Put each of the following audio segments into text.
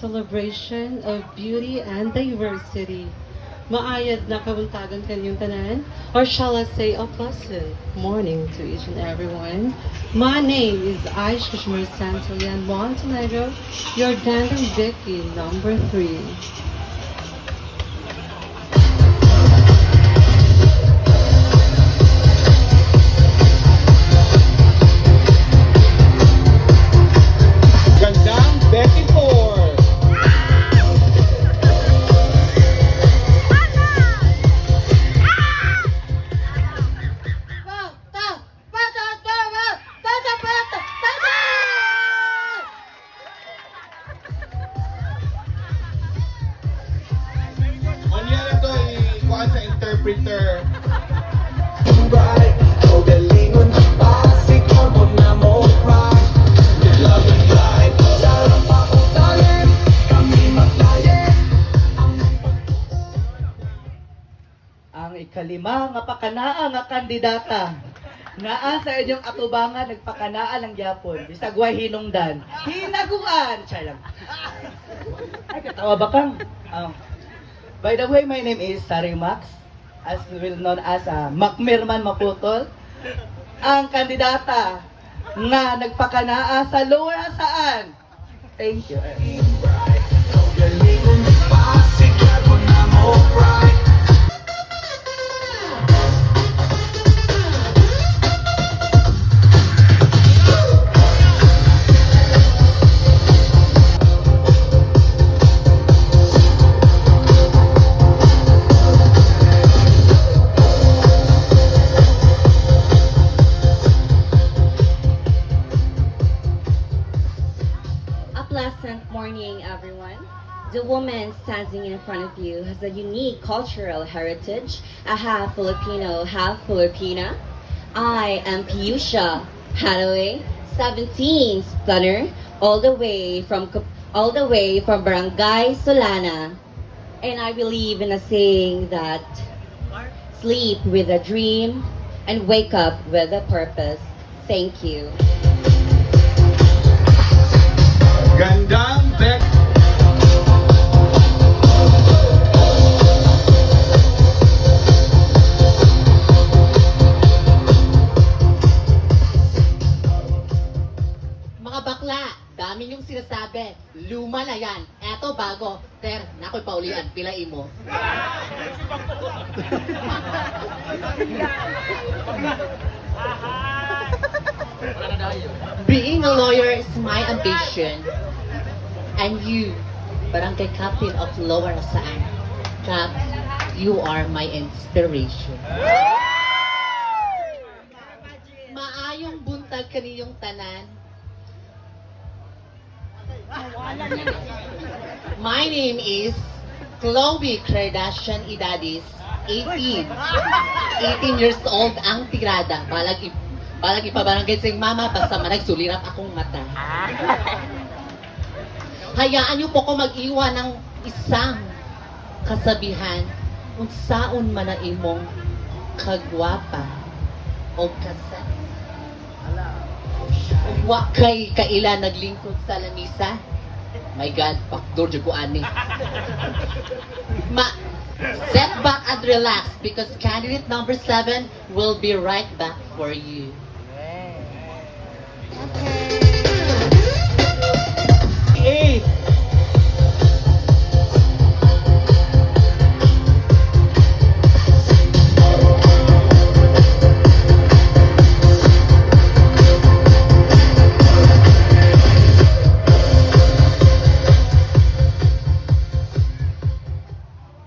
celebration of beauty and diversity. Maayad na kabuntagan kanyang tanan, or shall I say a pleasant morning to each and everyone. My name is Aisha Kashmir Santolian Montenegro, your Dandang Vicky number 3. Gandang Becky Ford. Ano yan ito? Ikuan sa interpreter. Ang ikalima nga pakanaa nga kandidata naa sa inyong atubangan nagpakanaa ng Japon bisag way hinungdan hinaguan chalang ay katawa ba kang by the way, my name is Sari Max, as well known as Macmirman Maputol, ang kandidata nga nagpakanaa sa lower saan. Thank you. A pleasant morning, everyone. The woman standing in front of you has a unique cultural heritage, a half Filipino, half Filipina. I am Piyusha Hathaway, 17 stunner, all the way from Barangay Solana. And I believe in a saying that sleep with a dream and wake up with a purpose. Thank you. Gandang Becky. Mga bakla, dami niyong sinasabi. Luma na yan. Eto bago. Ter, nako'y paulian. Pilain mo. Being a lawyer is my ambition. And you, Barangay Captain of Lower Asaan. Cap, you are my inspiration. Maayong buntag kaniyong tanan. My name is Chloe Kardashian Idadis, 18. 18 years old ang tirada. Balag ipabarangay sa mama, basta managsulirap akong mata. Hayaan niyo po ko mag-iwan ng isang kasabihan kung saon man na imong kagwapa o kasas. Wa kay kaila naglingkod sa lamisa. My God, backdoor dyan ko ani. Set back and relax because candidate number 7 will be right back for you. Eight.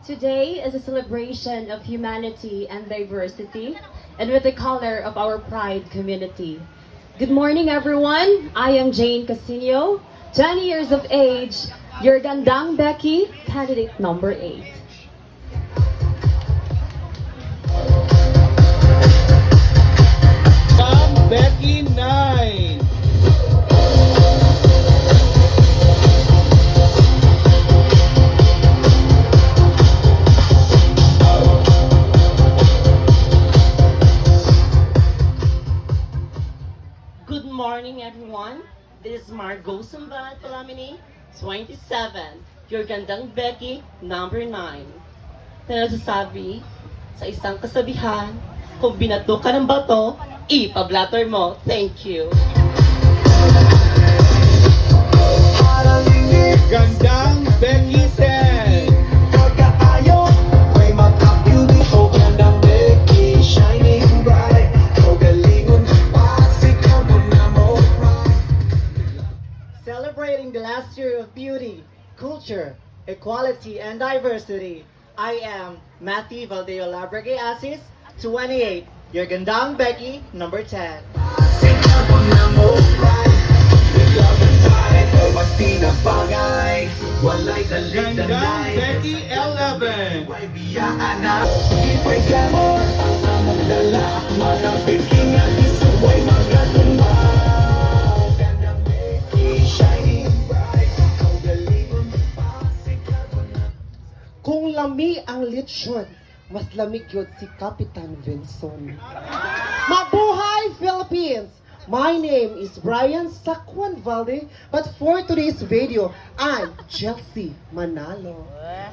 Today is a celebration of humanity and diversity, and with the color of our pride community. Good morning, everyone. I am Jane Casino, 20 years of age, your Gandang Becky, candidate number 8. Gandang Becky 9. Good morning, everyone. This is Margot Sumbat Palamini, 27, Your Gandang Becky, number 9. Na nagsasabi sa isang kasabihan, kung binato ka ng bato, ipablatter mo. Thank you. Gandang Becky 10. Celebrating the last year of beauty, culture, equality, and diversity, I am Matthew Valdeo Labrege Asis, 28, your Gandang Becky, number 10. Gandang Becky 11. Kung lami ang lechon, mas lamig yun si Kapitan Vinson. Mabuhay Philippines! My name is Brian Sakwan Valde, but for today's video, I'm Chelsea Manalo.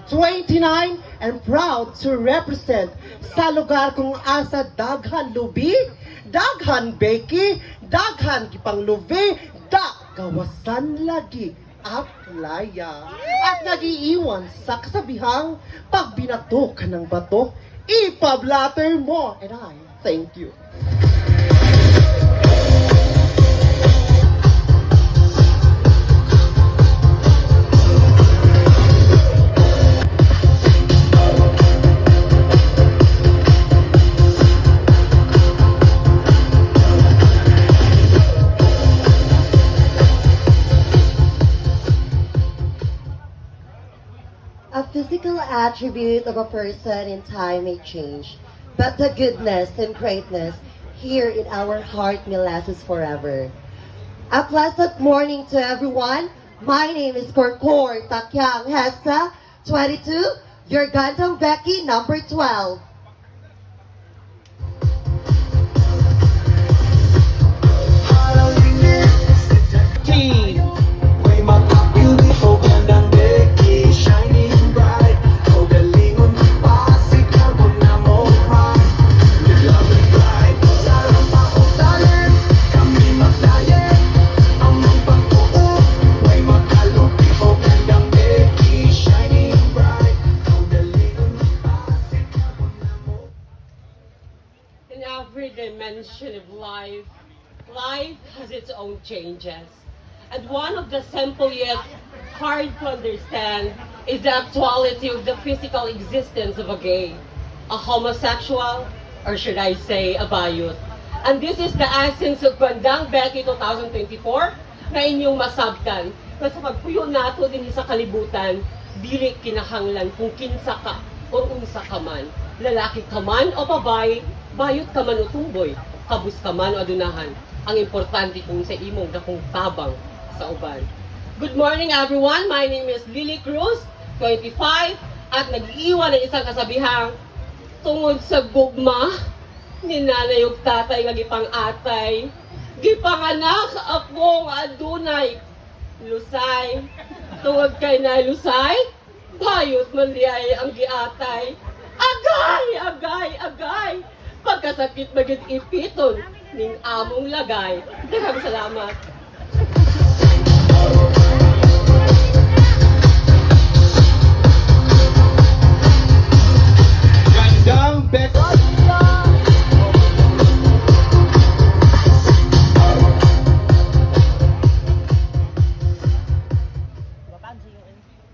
29 and proud to represent sa lugar kung asa daghan lubi, daghan beki, daghan kipang lubi, gawasan lagi aplaya. At nagiiwan sa kasabihang, pag binato ka ng bato, ipablatter mo. And I thank you. A physical attribute of a person in time may change, but the goodness and greatness here in our heart may last us forever. A pleasant morning to everyone. My name is Korkor Takyang Hesa, 22, your Gandang Becky, number 12. In every dimension of life, life has its own changes. And one of the simple yet hard to understand is the actuality of the physical existence of a gay, a homosexual, or should I say, a bayot. And this is the essence of Gandang Becky 2024 na inyong masabtan. Na sa pagpuyo nato din sa kalibutan, dili kinahanglan kung kinsa ka o unsa ka man. Lalaki ka man o babae, bayot ka man o tumboy, kabus ka man o adunahan. Ang importante kung sa imong dakong tabang sa uban. Good morning everyone, my name is Lily Cruz, 25, at nag-iwan ng isang kasabihang tungod sa gugma, ni nanay ug tatay nga gipang atay, gipanganak akong adunay, lusay, tungod kay na lusay, bayot man liyay ang giatay. Agay, agay, agay, pagkasakit magid ipiton, ning among lagay. Daghang salamat. Gandang Becky.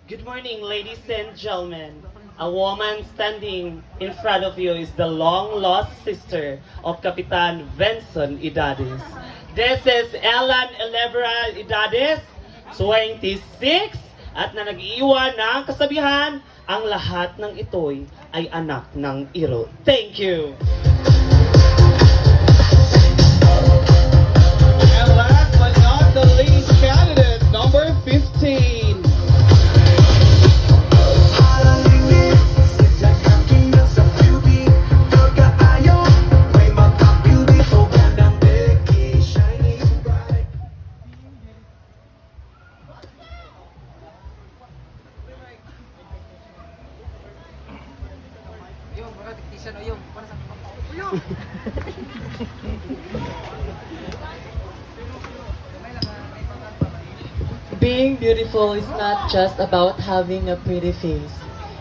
Good morning, ladies and gentlemen. A woman standing in front of you is the long-lost sister of Kapitan Vinson Idades. This is Ellen Elevra Idades, 26, at na nag-iwan ng kasabihan, ang lahat ng ito'y ay anak ng iro. Thank you! And last but not the least, candidate number 15. Being beautiful is not just about having a pretty face.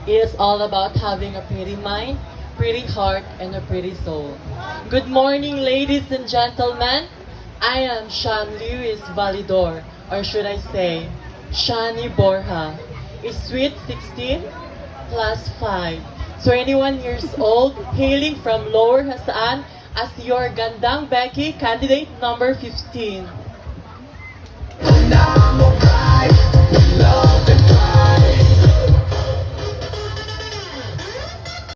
It is all about having a pretty mind, pretty heart, and a pretty soul. Good morning, ladies and gentlemen. I am Sean Lewis Validor, or should I say, Shani Borja, a sweet 16 plus 5, 21 years old, hailing from Lower Hasaan as your Gandang Becky, candidate number 15.